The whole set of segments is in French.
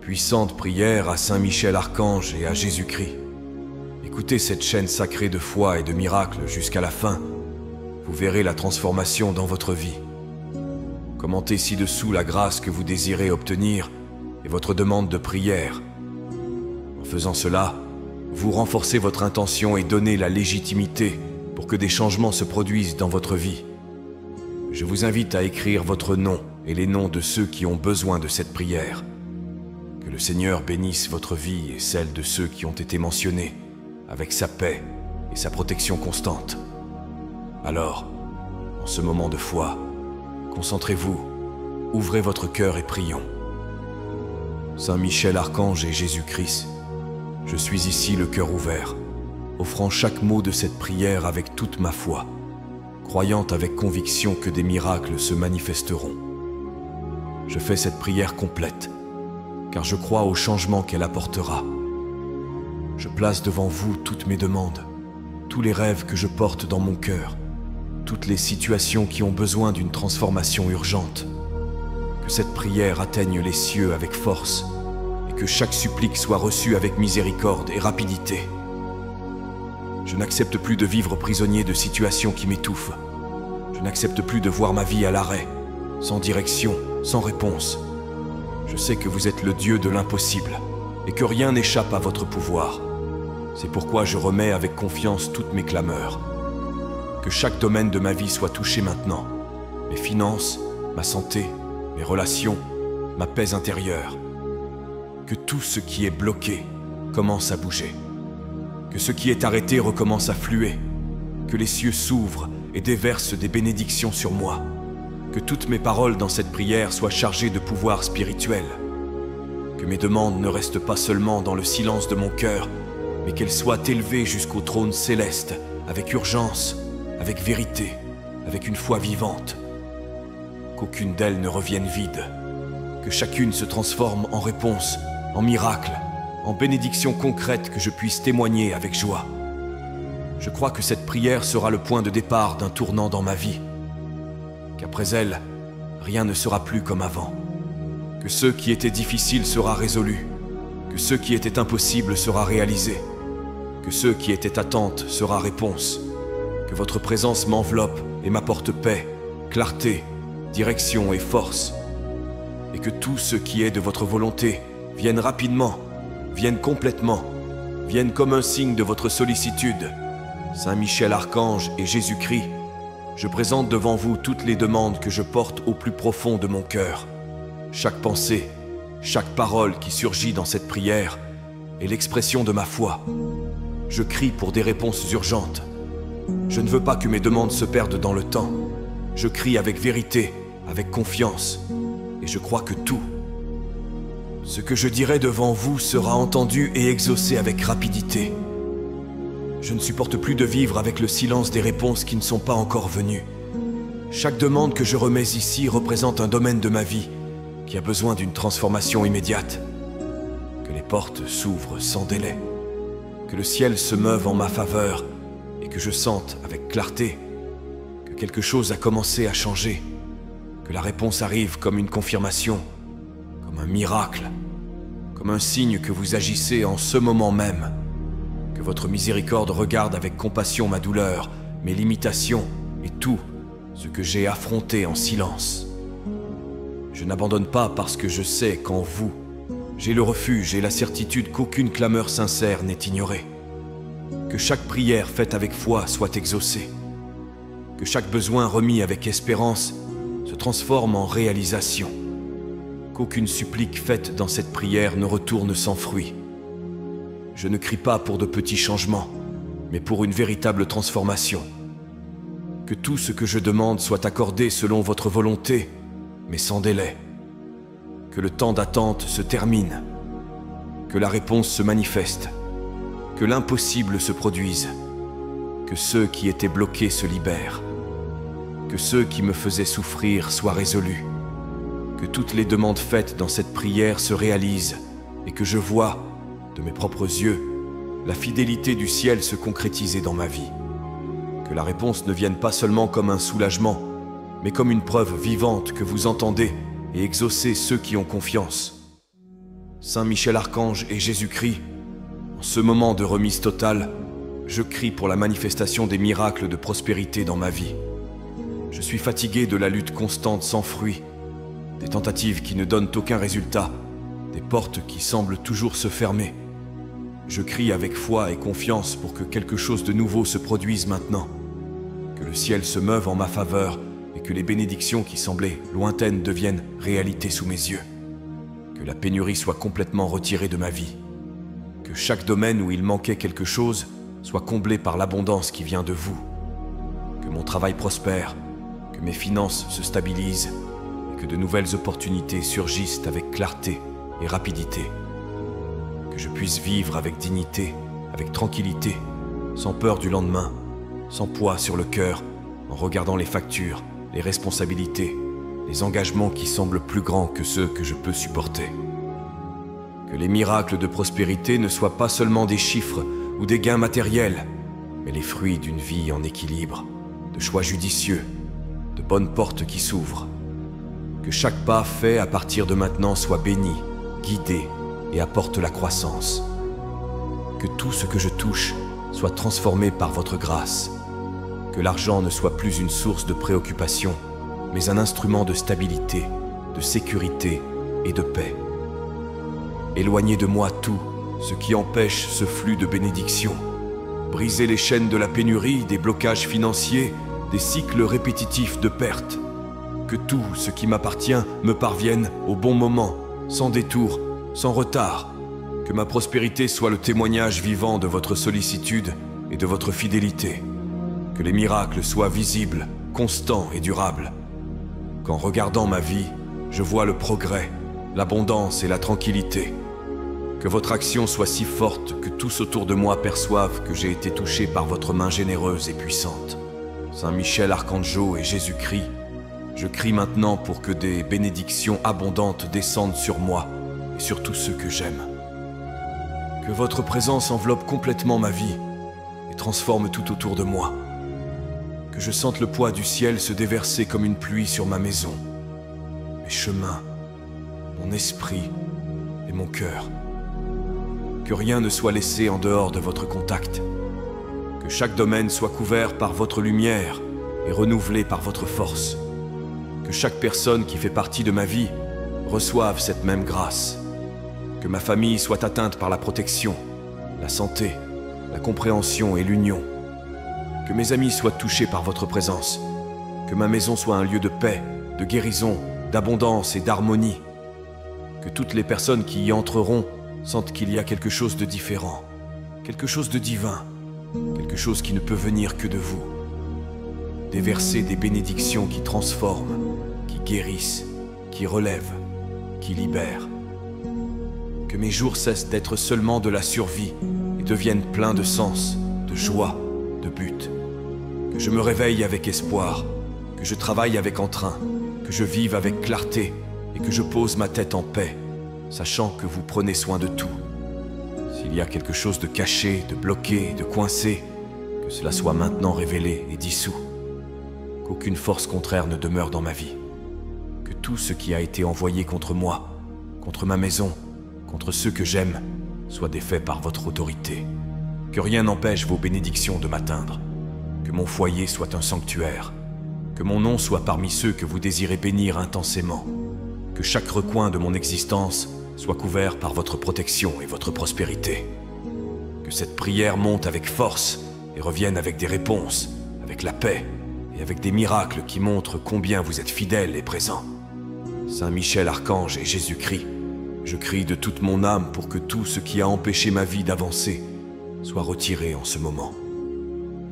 Puissante prière à Saint Michel Archange et à Jésus-Christ. Écoutez cette chaîne sacrée de foi et de miracles jusqu'à la fin. Vous verrez la transformation dans votre vie. Commentez ci-dessous la grâce que vous désirez obtenir et votre demande de prière. En faisant cela, vous renforcez votre intention et donnez la légitimité pour que des changements se produisent dans votre vie. Je vous invite à écrire votre nom et les noms de ceux qui ont besoin de cette prière. Que le Seigneur bénisse votre vie et celle de ceux qui ont été mentionnés, avec sa paix et sa protection constante. Alors, en ce moment de foi, concentrez-vous, ouvrez votre cœur et prions. Saint Michel Archange et Jésus-Christ, je suis ici le cœur ouvert, offrant chaque mot de cette prière avec toute ma foi, croyant avec conviction que des miracles se manifesteront. Je fais cette prière complète, car je crois au changement qu'elle apportera. Je place devant vous toutes mes demandes, tous les rêves que je porte dans mon cœur, toutes les situations qui ont besoin d'une transformation urgente. Que cette prière atteigne les cieux avec force et que chaque supplique soit reçue avec miséricorde et rapidité. Je n'accepte plus de vivre prisonnier de situations qui m'étouffent. Je n'accepte plus de voir ma vie à l'arrêt, sans direction, sans réponse. Je sais que vous êtes le Dieu de l'impossible et que rien n'échappe à votre pouvoir. C'est pourquoi je remets avec confiance toutes mes clameurs. Que chaque domaine de ma vie soit touché maintenant. Mes finances, ma santé, mes relations, ma paix intérieure. Que tout ce qui est bloqué commence à bouger. Que ce qui est arrêté recommence à fluer. Que les cieux s'ouvrent et déversent des bénédictions sur moi. Que toutes mes paroles dans cette prière soient chargées de pouvoir spirituel. Que mes demandes ne restent pas seulement dans le silence de mon cœur, mais qu'elles soient élevées jusqu'au trône céleste, avec urgence, avec vérité, avec une foi vivante. Qu'aucune d'elles ne revienne vide. Que chacune se transforme en réponse, en miracle, en bénédiction concrète que je puisse témoigner avec joie. Je crois que cette prière sera le point de départ d'un tournant dans ma vie. Qu'après elle, rien ne sera plus comme avant. Que ce qui était difficile sera résolu. Que ce qui était impossible sera réalisé. Que ce qui était attente sera réponse. Que votre présence m'enveloppe et m'apporte paix, clarté, direction et force. Et que tout ce qui est de votre volonté vienne rapidement, vienne complètement, vienne comme un signe de votre sollicitude. Saint Michel Archange et Jésus-Christ, je présente devant vous toutes les demandes que je porte au plus profond de mon cœur. Chaque pensée, chaque parole qui surgit dans cette prière est l'expression de ma foi. Je crie pour des réponses urgentes. Je ne veux pas que mes demandes se perdent dans le temps. Je crie avec vérité, avec confiance, et je crois que tout, ce que je dirai devant vous sera entendu et exaucé avec rapidité. Je ne supporte plus de vivre avec le silence des réponses qui ne sont pas encore venues. Chaque demande que je remets ici représente un domaine de ma vie qui a besoin d'une transformation immédiate. Que les portes s'ouvrent sans délai. Que le ciel se meuve en ma faveur et que je sente avec clarté que quelque chose a commencé à changer. Que la réponse arrive comme une confirmation, comme un miracle, comme un signe que vous agissez en ce moment même. Que votre miséricorde regarde avec compassion ma douleur, mes limitations et tout ce que j'ai affronté en silence. Je n'abandonne pas parce que je sais qu'en vous, j'ai le refuge et la certitude qu'aucune clameur sincère n'est ignorée. Que chaque prière faite avec foi soit exaucée. Que chaque besoin remis avec espérance se transforme en réalisation. Qu'aucune supplique faite dans cette prière ne retourne sans fruit. Je ne crie pas pour de petits changements, mais pour une véritable transformation. Que tout ce que je demande soit accordé selon votre volonté, mais sans délai. Que le temps d'attente se termine. Que la réponse se manifeste. Que l'impossible se produise. Que ceux qui étaient bloqués se libèrent. Que ceux qui me faisaient souffrir soient résolus. Que toutes les demandes faites dans cette prière se réalisent et que je vois, de mes propres yeux, la fidélité du ciel se concrétiser dans ma vie. Que la réponse ne vienne pas seulement comme un soulagement, mais comme une preuve vivante que vous entendez et exaucez ceux qui ont confiance. Saint Michel Archange et Jésus-Christ, en ce moment de remise totale, je crie pour la manifestation des miracles de prospérité dans ma vie. Je suis fatigué de la lutte constante sans fruit, des tentatives qui ne donnent aucun résultat, des portes qui semblent toujours se fermer. Je crie avec foi et confiance pour que quelque chose de nouveau se produise maintenant, que le ciel se meuve en ma faveur et que les bénédictions qui semblaient lointaines deviennent réalité sous mes yeux. Que la pénurie soit complètement retirée de ma vie, que chaque domaine où il manquait quelque chose soit comblé par l'abondance qui vient de vous, que mon travail prospère, que mes finances se stabilisent et que de nouvelles opportunités surgissent avec clarté et rapidité, que je puisse vivre avec dignité, avec tranquillité, sans peur du lendemain, sans poids sur le cœur, en regardant les factures, les responsabilités, les engagements qui semblent plus grands que ceux que je peux supporter. Que les miracles de prospérité ne soient pas seulement des chiffres ou des gains matériels, mais les fruits d'une vie en équilibre, de choix judicieux, de bonnes portes qui s'ouvrent. Que chaque pas fait à partir de maintenant soit béni, guidé et apporte la croissance. Que tout ce que je touche soit transformé par votre grâce. Que l'argent ne soit plus une source de préoccupation, mais un instrument de stabilité, de sécurité et de paix. Éloignez de moi tout ce qui empêche ce flux de bénédictions. Brisez les chaînes de la pénurie, des blocages financiers, des cycles répétitifs de pertes. Que tout ce qui m'appartient me parvienne au bon moment, sans détour, sans retard. Que ma prospérité soit le témoignage vivant de votre sollicitude et de votre fidélité. Que les miracles soient visibles, constants et durables. Qu'en regardant ma vie, je vois le progrès, l'abondance et la tranquillité. Que votre action soit si forte que tous autour de moi perçoivent que j'ai été touché par votre main généreuse et puissante. Saint Michel Archangeau et Jésus-Christ, je crie maintenant pour que des bénédictions abondantes descendent sur moi et sur tous ceux que j'aime. Que votre présence enveloppe complètement ma vie et transforme tout autour de moi. Que je sente le poids du ciel se déverser comme une pluie sur ma maison, mes chemins, mon esprit et mon cœur. Que rien ne soit laissé en dehors de votre contact. Que chaque domaine soit couvert par votre lumière et renouvelé par votre force. Que chaque personne qui fait partie de ma vie reçoive cette même grâce. Que ma famille soit atteinte par la protection, la santé, la compréhension et l'union. Que mes amis soient touchés par votre présence. Que ma maison soit un lieu de paix, de guérison, d'abondance et d'harmonie. Que toutes les personnes qui y entreront sentent qu'il y a quelque chose de différent, quelque chose de divin, quelque chose qui ne peut venir que de vous. Déverser des bénédictions qui transforment, qui guérissent, qui relèvent, qui libèrent. Que mes jours cessent d'être seulement de la survie et deviennent pleins de sens, de joie, de but. Que je me réveille avec espoir, que je travaille avec entrain, que je vive avec clarté et que je pose ma tête en paix, sachant que vous prenez soin de tout. S'il y a quelque chose de caché, de bloqué, de coincé, que cela soit maintenant révélé et dissous. Qu'aucune force contraire ne demeure dans ma vie. Que tout ce qui a été envoyé contre moi, contre ma maison, contre ceux que j'aime, soit défait par votre autorité. Que rien n'empêche vos bénédictions de m'atteindre. Que mon foyer soit un sanctuaire. Que mon nom soit parmi ceux que vous désirez bénir intensément. Que chaque recoin de mon existence soit couvert par votre protection et votre prospérité. Que cette prière monte avec force et revienne avec des réponses, avec la paix et avec des miracles qui montrent combien vous êtes fidèles et présents. Saint Michel Archange et Jésus-Christ, je crie de toute mon âme pour que tout ce qui a empêché ma vie d'avancer soit retiré en ce moment.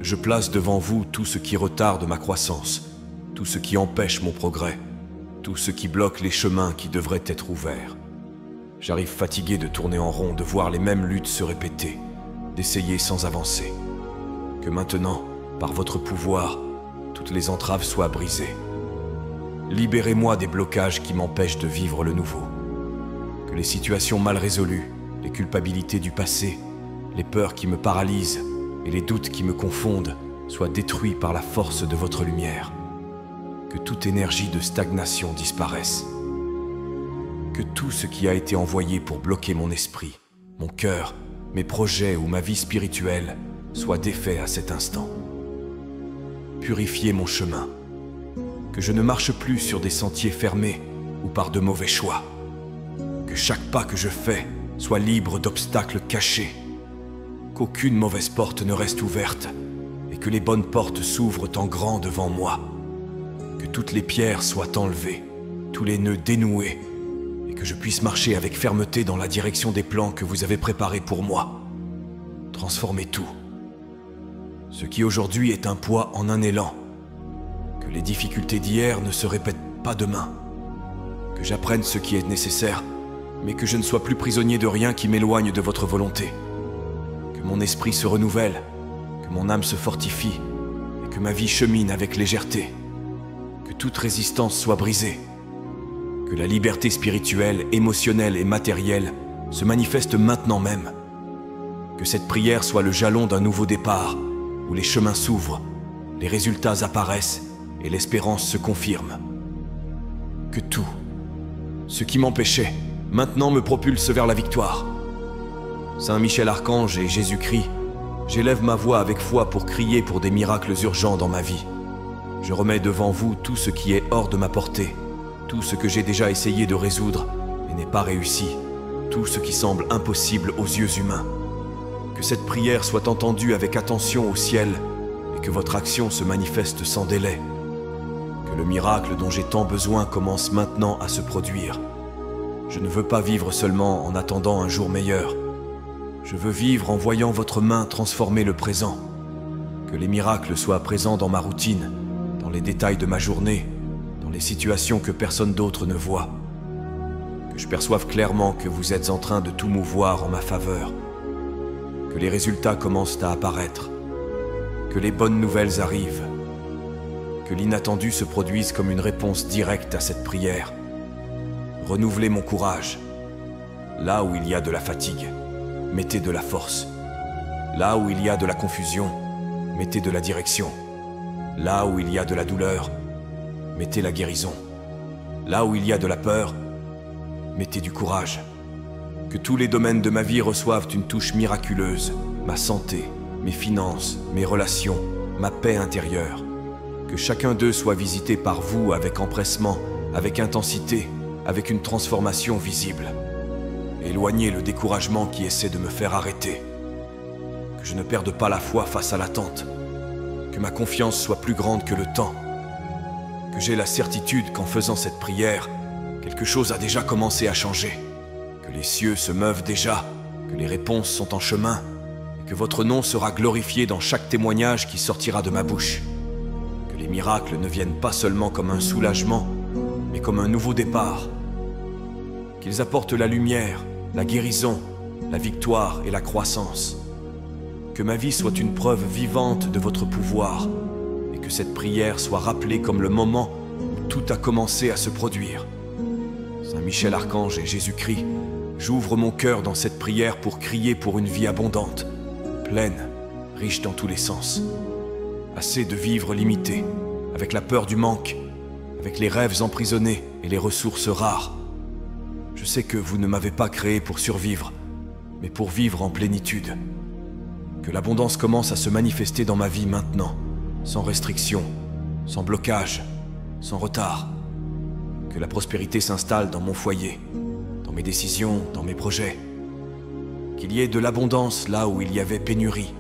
Je place devant vous tout ce qui retarde ma croissance, tout ce qui empêche mon progrès, tout ce qui bloque les chemins qui devraient être ouverts. J'arrive fatigué de tourner en rond, de voir les mêmes luttes se répéter, d'essayer sans avancer. Que maintenant, par votre pouvoir, toutes les entraves soient brisées. Libérez-moi des blocages qui m'empêchent de vivre le nouveau. Que les situations mal résolues, les culpabilités du passé, les peurs qui me paralysent et les doutes qui me confondent soient détruits par la force de votre lumière. Que toute énergie de stagnation disparaisse. Que tout ce qui a été envoyé pour bloquer mon esprit, mon cœur, mes projets ou ma vie spirituelle soit défait à cet instant. Purifiez mon chemin. Que je ne marche plus sur des sentiers fermés ou par de mauvais choix. Que chaque pas que je fais soit libre d'obstacles cachés. Qu'aucune mauvaise porte ne reste ouverte et que les bonnes portes s'ouvrent en grand devant moi. Que toutes les pierres soient enlevées, tous les nœuds dénoués et que je puisse marcher avec fermeté dans la direction des plans que vous avez préparés pour moi. Transformez tout. Ce qui aujourd'hui est un poids en un élan. Que les difficultés d'hier ne se répètent pas demain. Que j'apprenne ce qui est nécessaire, mais que je ne sois plus prisonnier de rien qui m'éloigne de votre volonté. Que mon esprit se renouvelle, que mon âme se fortifie, et que ma vie chemine avec légèreté. Que toute résistance soit brisée. Que la liberté spirituelle, émotionnelle et matérielle se manifeste maintenant même. Que cette prière soit le jalon d'un nouveau départ, où les chemins s'ouvrent, les résultats apparaissent et l'espérance se confirme. Que tout, ce qui m'empêchait, maintenant me propulse vers la victoire. Saint Michel Archange et Jésus-Christ, j'élève ma voix avec foi pour crier pour des miracles urgents dans ma vie. Je remets devant vous tout ce qui est hors de ma portée, tout ce que j'ai déjà essayé de résoudre et n'est pas réussi, tout ce qui semble impossible aux yeux humains. Que cette prière soit entendue avec attention au ciel et que votre action se manifeste sans délai. Que le miracle dont j'ai tant besoin commence maintenant à se produire. Je ne veux pas vivre seulement en attendant un jour meilleur. Je veux vivre en voyant votre main transformer le présent. Que les miracles soient présents dans ma routine, dans les détails de ma journée, dans les situations que personne d'autre ne voit. Que je perçoive clairement que vous êtes en train de tout mouvoir en ma faveur. Que les résultats commencent à apparaître. Que les bonnes nouvelles arrivent. Que l'inattendu se produise comme une réponse directe à cette prière. Renouvelez mon courage. Là où il y a de la fatigue, mettez de la force. Là où il y a de la confusion, mettez de la direction. Là où il y a de la douleur, mettez la guérison. Là où il y a de la peur, mettez du courage. Que tous les domaines de ma vie reçoivent une touche miraculeuse. Ma santé, mes finances, mes relations, ma paix intérieure. Que chacun d'eux soit visité par vous avec empressement, avec intensité, avec une transformation visible. Éloignez le découragement qui essaie de me faire arrêter. Que je ne perde pas la foi face à l'attente. Que ma confiance soit plus grande que le temps. Que j'ai la certitude qu'en faisant cette prière, quelque chose a déjà commencé à changer. Que les cieux se meuvent déjà, que les réponses sont en chemin, et que votre nom sera glorifié dans chaque témoignage qui sortira de ma bouche. Que les miracles ne viennent pas seulement comme un soulagement, mais comme un nouveau départ. Qu'ils apportent la lumière, la guérison, la victoire et la croissance. Que ma vie soit une preuve vivante de votre pouvoir, et que cette prière soit rappelée comme le moment où tout a commencé à se produire. Saint Michel Archange et Jésus-Christ, j'ouvre mon cœur dans cette prière pour crier pour une vie abondante, pleine, riche dans tous les sens. Assez de vivre limité, avec la peur du manque, avec les rêves emprisonnés et les ressources rares. Je sais que vous ne m'avez pas créé pour survivre, mais pour vivre en plénitude. Que l'abondance commence à se manifester dans ma vie maintenant, sans restriction, sans blocage, sans retard. Que la prospérité s'installe dans mon foyer, dans mes décisions, dans mes projets. Qu'il y ait de l'abondance là où il y avait pénurie,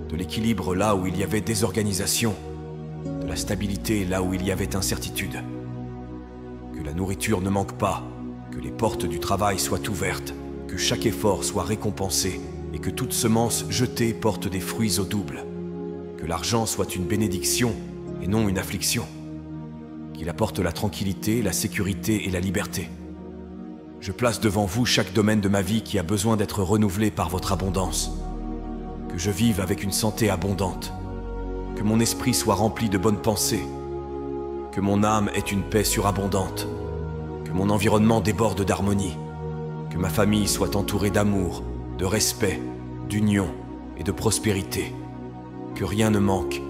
de l'équilibre là où il y avait désorganisation, de la stabilité là où il y avait incertitude. Que la nourriture ne manque pas, que les portes du travail soient ouvertes, que chaque effort soit récompensé et que toute semence jetée porte des fruits au double. Que l'argent soit une bénédiction et non une affliction. Qu'il apporte la tranquillité, la sécurité et la liberté. Je place devant vous chaque domaine de ma vie qui a besoin d'être renouvelé par votre abondance. Que je vive avec une santé abondante. Que mon esprit soit rempli de bonnes pensées. Que mon âme ait une paix surabondante. Que mon environnement déborde d'harmonie. Que ma famille soit entourée d'amour, de respect, d'union et de prospérité. Que rien ne manque,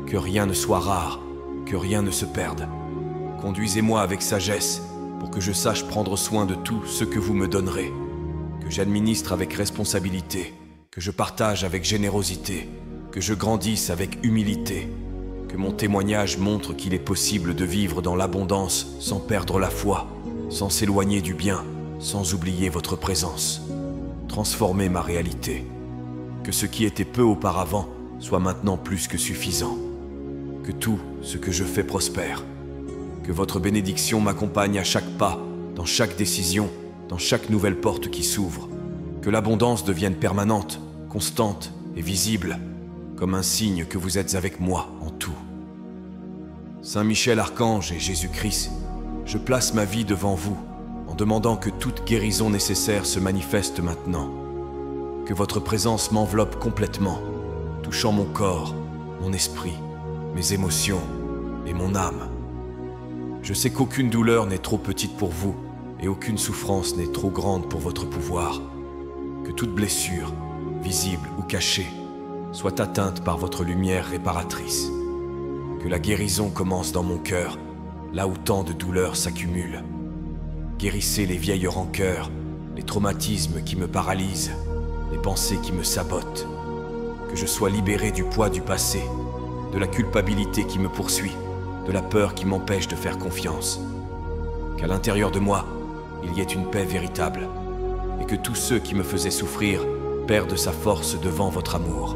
que rien ne soit rare, que rien ne se perde. Conduisez-moi avec sagesse pour que je sache prendre soin de tout ce que vous me donnerez, que j'administre avec responsabilité, que je partage avec générosité, que je grandisse avec humilité, que mon témoignage montre qu'il est possible de vivre dans l'abondance sans perdre la foi, sans s'éloigner du bien, sans oublier votre présence. Transformez ma réalité, que ce qui était peu auparavant soit maintenant plus que suffisant, que tout ce que je fais prospère, que votre bénédiction m'accompagne à chaque pas, dans chaque décision, dans chaque nouvelle porte qui s'ouvre, que l'abondance devienne permanente, constante et visible, comme un signe que vous êtes avec moi en tout. Saint Michel Archange et Jésus-Christ, je place ma vie devant vous, en demandant que toute guérison nécessaire se manifeste maintenant, que votre présence m'enveloppe complètement, touchant mon corps, mon esprit, mes émotions et mon âme. Je sais qu'aucune douleur n'est trop petite pour vous et aucune souffrance n'est trop grande pour votre pouvoir, que toute blessure, visible ou cachée, soit atteinte par votre lumière réparatrice, que la guérison commence dans mon cœur, là où tant de douleurs s'accumulent. Guérissez les vieilles rancœurs, les traumatismes qui me paralysent, les pensées qui me sabotent, que je sois libéré du poids du passé, de la culpabilité qui me poursuit, de la peur qui m'empêche de faire confiance, qu'à l'intérieur de moi, il y ait une paix véritable, et que tous ceux qui me faisaient souffrir perdent sa force devant votre amour.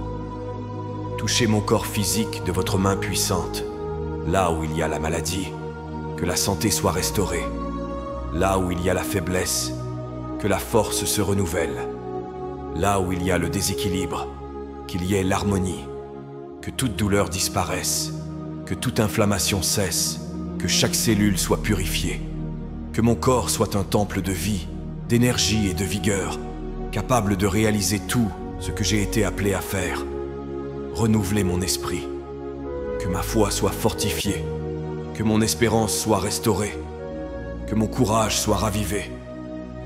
Touchez mon corps physique de votre main puissante, là où il y a la maladie, que la santé soit restaurée, là où il y a la faiblesse, que la force se renouvelle, là où il y a le déséquilibre, qu'il y ait l'harmonie, que toute douleur disparaisse, que toute inflammation cesse, que chaque cellule soit purifiée, que mon corps soit un temple de vie, d'énergie et de vigueur, capable de réaliser tout ce que j'ai été appelé à faire. Renouvelez mon esprit, que ma foi soit fortifiée, que mon espérance soit restaurée, que mon courage soit ravivé,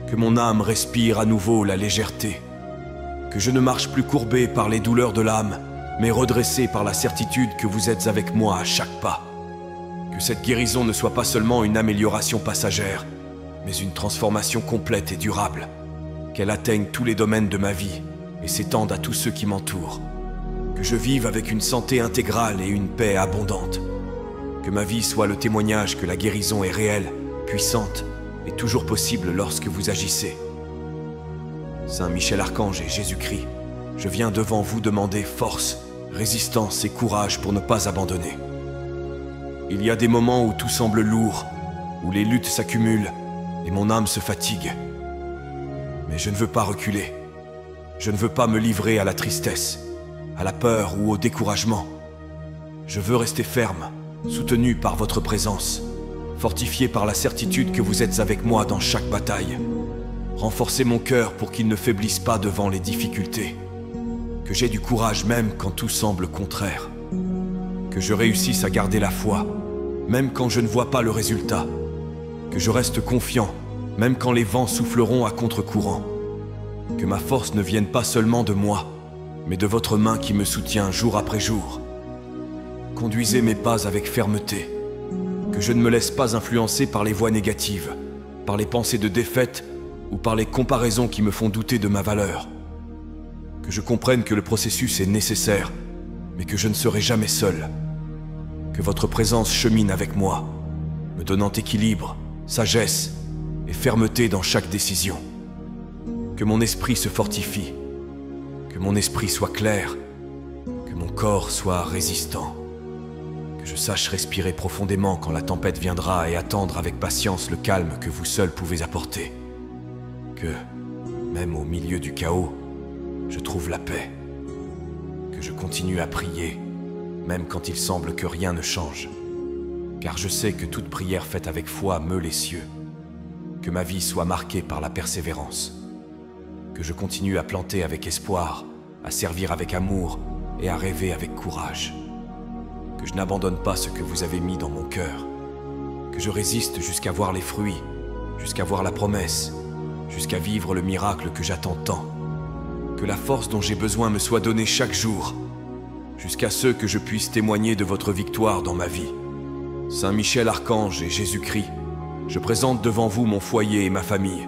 que mon âme respire à nouveau la légèreté, que je ne marche plus courbé par les douleurs de l'âme, mais redressé par la certitude que vous êtes avec moi à chaque pas. Que cette guérison ne soit pas seulement une amélioration passagère, mais une transformation complète et durable, qu'elle atteigne tous les domaines de ma vie et s'étende à tous ceux qui m'entourent. Que je vive avec une santé intégrale et une paix abondante. Que ma vie soit le témoignage que la guérison est réelle, puissante et toujours possible lorsque vous agissez. Saint Michel Archange et Jésus-Christ, je viens devant vous demander force, résistance et courage pour ne pas abandonner. Il y a des moments où tout semble lourd, où les luttes s'accumulent et mon âme se fatigue. Mais je ne veux pas reculer. Je ne veux pas me livrer à la tristesse, à la peur ou au découragement. Je veux rester ferme, soutenu par votre présence, fortifié par la certitude que vous êtes avec moi dans chaque bataille. Renforcez mon cœur pour qu'il ne faiblisse pas devant les difficultés. Que j'ai du courage même quand tout semble contraire. Que je réussisse à garder la foi, même quand je ne vois pas le résultat. Que je reste confiant, même quand les vents souffleront à contre-courant. Que ma force ne vienne pas seulement de moi, mais de votre main qui me soutient jour après jour. Conduisez mes pas avec fermeté. Que je ne me laisse pas influencer par les voix négatives, par les pensées de défaite ou par les comparaisons qui me font douter de ma valeur. Que je comprenne que le processus est nécessaire, mais que je ne serai jamais seul. Que votre présence chemine avec moi, me donnant équilibre, sagesse et fermeté dans chaque décision. Que mon esprit se fortifie, que mon esprit soit clair, que mon corps soit résistant. Que je sache respirer profondément quand la tempête viendra et attendre avec patience le calme que vous seul pouvez apporter. Que, même au milieu du chaos, je trouve la paix. Que je continue à prier, même quand il semble que rien ne change. Car je sais que toute prière faite avec foi meut les cieux. Que ma vie soit marquée par la persévérance. Que je continue à planter avec espoir, à servir avec amour et à rêver avec courage. Que je n'abandonne pas ce que vous avez mis dans mon cœur. Que je résiste jusqu'à voir les fruits, jusqu'à voir la promesse, jusqu'à vivre le miracle que j'attends tant. Que la force dont j'ai besoin me soit donnée chaque jour, jusqu'à ce que je puisse témoigner de votre victoire dans ma vie. Saint Michel Archange et Jésus-Christ, je présente devant vous mon foyer et ma famille,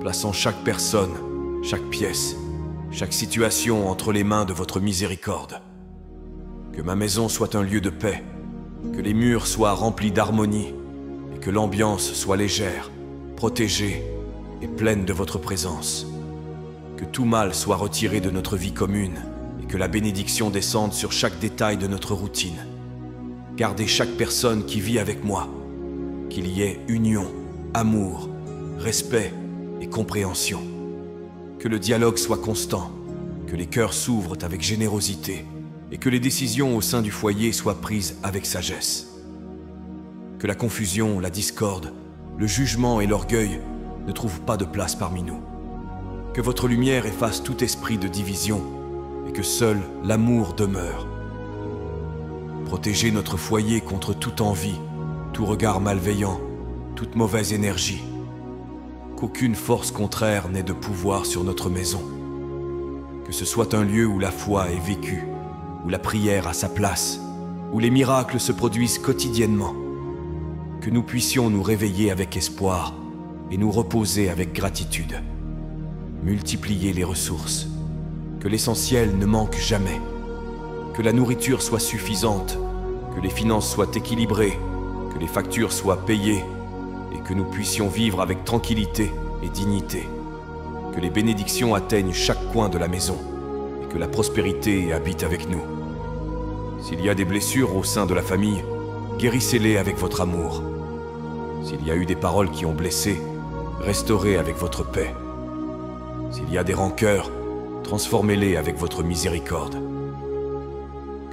plaçant chaque personne, chaque pièce, chaque situation entre les mains de votre miséricorde. Que ma maison soit un lieu de paix, que les murs soient remplis d'harmonie, et que l'ambiance soit légère, protégée et pleine de votre présence. Que tout mal soit retiré de notre vie commune, et que la bénédiction descende sur chaque détail de notre routine. Gardez chaque personne qui vit avec moi, qu'il y ait union, amour, respect et compréhension. Que le dialogue soit constant, que les cœurs s'ouvrent avec générosité et que les décisions au sein du foyer soient prises avec sagesse. Que la confusion, la discorde, le jugement et l'orgueil ne trouvent pas de place parmi nous. Que votre lumière efface tout esprit de division et que seul l'amour demeure. Protégez notre foyer contre toute envie, tout regard malveillant, toute mauvaise énergie. Qu'aucune force contraire n'ait de pouvoir sur notre maison. Que ce soit un lieu où la foi est vécue, où la prière a sa place, où les miracles se produisent quotidiennement. Que nous puissions nous réveiller avec espoir et nous reposer avec gratitude. Multipliez les ressources. Que l'essentiel ne manque jamais. Que la nourriture soit suffisante, que les finances soient équilibrées, que les factures soient payées et que nous puissions vivre avec tranquillité et dignité. Que les bénédictions atteignent chaque coin de la maison et que la prospérité habite avec nous. S'il y a des blessures au sein de la famille, guérissez-les avec votre amour. S'il y a eu des paroles qui ont blessé, restaurez avec votre paix. S'il y a des rancœurs, transformez-les avec votre miséricorde.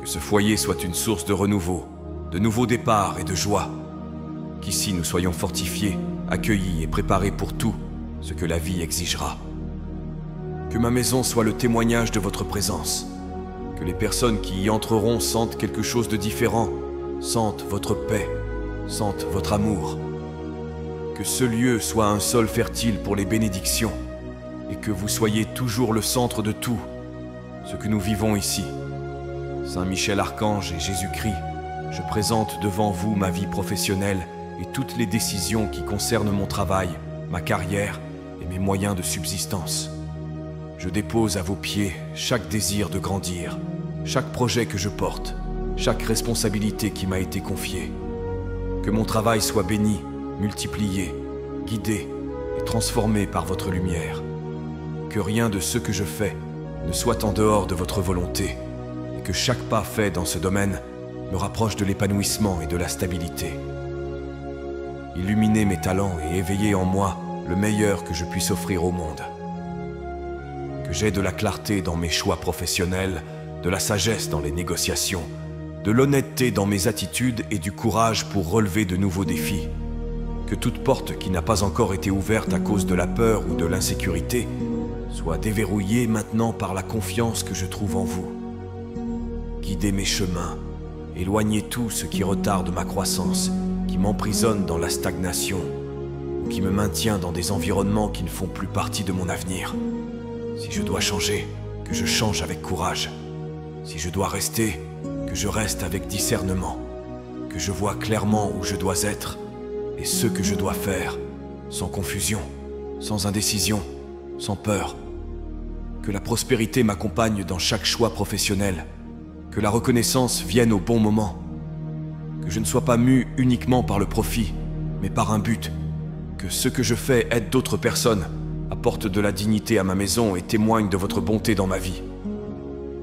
Que ce foyer soit une source de renouveau, de nouveaux départs et de joie. Qu'ici nous soyons fortifiés, accueillis et préparés pour tout ce que la vie exigera. Que ma maison soit le témoignage de votre présence. Que les personnes qui y entreront sentent quelque chose de différent, sentent votre paix, sentent votre amour. Que ce lieu soit un sol fertile pour les bénédictions et que vous soyez toujours le centre de tout ce que nous vivons ici. Saint Michel Archange et Jésus-Christ, je présente devant vous ma vie professionnelle et toutes les décisions qui concernent mon travail, ma carrière et mes moyens de subsistance. Je dépose à vos pieds chaque désir de grandir, chaque projet que je porte, chaque responsabilité qui m'a été confiée. Que mon travail soit béni, multiplié, guidé et transformé par votre lumière. Que rien de ce que je fais ne soit en dehors de votre volonté et que chaque pas fait dans ce domaine me rapproche de l'épanouissement et de la stabilité. Illuminez mes talents et éveillez en moi le meilleur que je puisse offrir au monde. Que j'aie de la clarté dans mes choix professionnels, de la sagesse dans les négociations, de l'honnêteté dans mes attitudes et du courage pour relever de nouveaux défis. Que toute porte qui n'a pas encore été ouverte à cause de la peur ou de l'insécurité soit déverrouillée maintenant par la confiance que je trouve en vous. Guidez mes chemins, éloignez tout ce qui retarde ma croissance, qui m'emprisonne dans la stagnation ou qui me maintient dans des environnements qui ne font plus partie de mon avenir. Si je dois changer, que je change avec courage. Si je dois rester, que je reste avec discernement. Que je vois clairement où je dois être et ce que je dois faire, sans confusion, sans indécision, sans peur. Que la prospérité m'accompagne dans chaque choix professionnel. Que la reconnaissance vienne au bon moment. Que je ne sois pas mû uniquement par le profit, mais par un but. Que ce que je fais aide d'autres personnes, apporte de la dignité à ma maison et témoigne de votre bonté dans ma vie.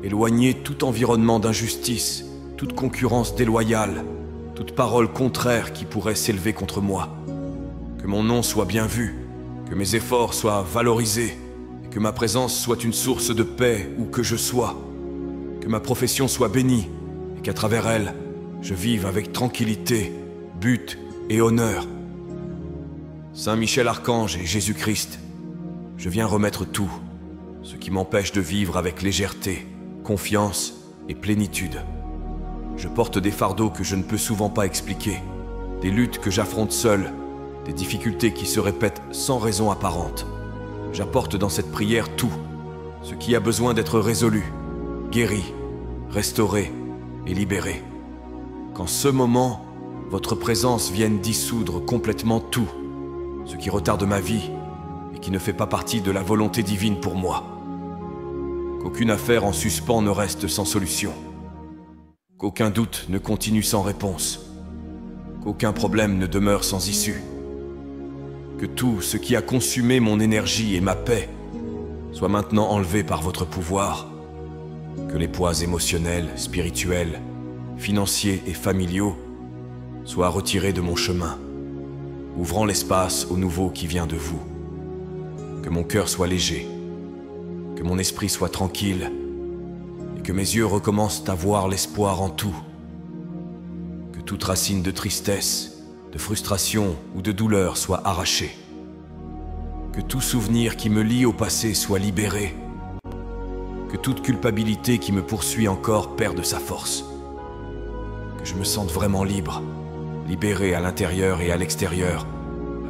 Éloignez tout environnement d'injustice, toute concurrence déloyale, toute parole contraire qui pourrait s'élever contre moi. Que mon nom soit bien vu, que mes efforts soient valorisés, et que ma présence soit une source de paix où que je sois. Que ma profession soit bénie, et qu'à travers elle, je vive avec tranquillité, but et honneur. Saint Michel Archange et Jésus-Christ, je viens remettre tout, ce qui m'empêche de vivre avec légèreté, confiance et plénitude. Je porte des fardeaux que je ne peux souvent pas expliquer, des luttes que j'affronte seul, des difficultés qui se répètent sans raison apparente. J'apporte dans cette prière tout, ce qui a besoin d'être résolu, guéri, restauré et libéré. Qu'en ce moment, votre présence vienne dissoudre complètement tout, ce qui retarde ma vie et qui ne fait pas partie de la volonté divine pour moi. Qu'aucune affaire en suspens ne reste sans solution. Qu'aucun doute ne continue sans réponse. Qu'aucun problème ne demeure sans issue. Que tout ce qui a consumé mon énergie et ma paix soit maintenant enlevé par votre pouvoir. Que les poids émotionnels, spirituels, financiers et familiaux soient retirés de mon chemin, ouvrant l'espace au nouveau qui vient de vous. Que mon cœur soit léger, que mon esprit soit tranquille, et que mes yeux recommencent à voir l'espoir en tout. Que toute racine de tristesse, de frustration ou de douleur soit arrachée. Que tout souvenir qui me lie au passé soit libéré. Que toute culpabilité qui me poursuit encore perde sa force. Que je me sente vraiment libre, libéré à l'intérieur et à l'extérieur,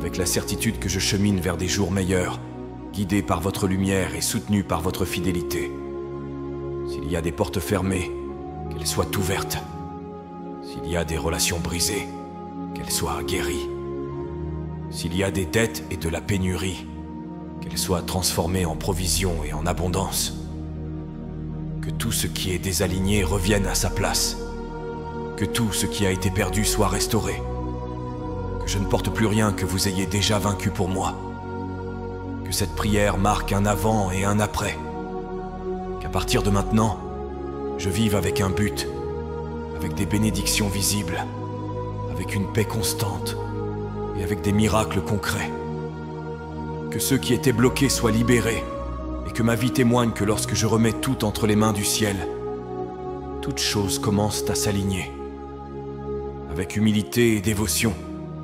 avec la certitude que je chemine vers des jours meilleurs, guidé par votre lumière et soutenu par votre fidélité. S'il y a des portes fermées, qu'elles soient ouvertes. S'il y a des relations brisées, qu'elles soient guéries. S'il y a des dettes et de la pénurie, qu'elles soient transformées en provision et en abondance. Que tout ce qui est désaligné revienne à sa place. Que tout ce qui a été perdu soit restauré. Que je ne porte plus rien que vous ayez déjà vaincu pour moi. Que cette prière marque un avant et un après. Qu'à partir de maintenant, je vive avec un but, avec des bénédictions visibles, avec une paix constante et avec des miracles concrets. Que ceux qui étaient bloqués soient libérés et que ma vie témoigne que lorsque je remets tout entre les mains du ciel, toutes choses commencent à s'aligner. Avec humilité et dévotion,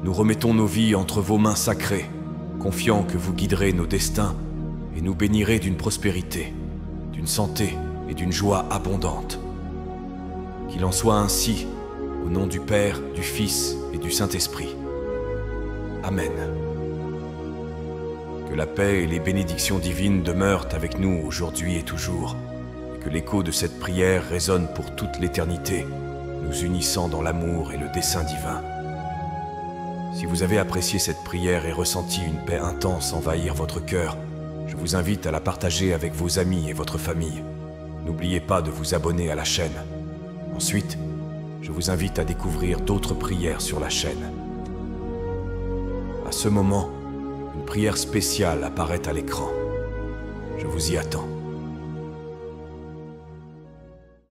nous remettons nos vies entre vos mains sacrées, confiants que vous guiderez nos destins et nous bénirez d'une prospérité, d'une santé et d'une joie abondante. Qu'il en soit ainsi, au nom du Père, du Fils et du Saint-Esprit. Amen. Que la paix et les bénédictions divines demeurent avec nous aujourd'hui et toujours, et que l'écho de cette prière résonne pour toute l'éternité, nous unissant dans l'amour et le dessein divin. Si vous avez apprécié cette prière et ressenti une paix intense envahir votre cœur, je vous invite à la partager avec vos amis et votre famille. N'oubliez pas de vous abonner à la chaîne. Ensuite, je vous invite à découvrir d'autres prières sur la chaîne. À ce moment, une prière spéciale apparaît à l'écran. Je vous y attends.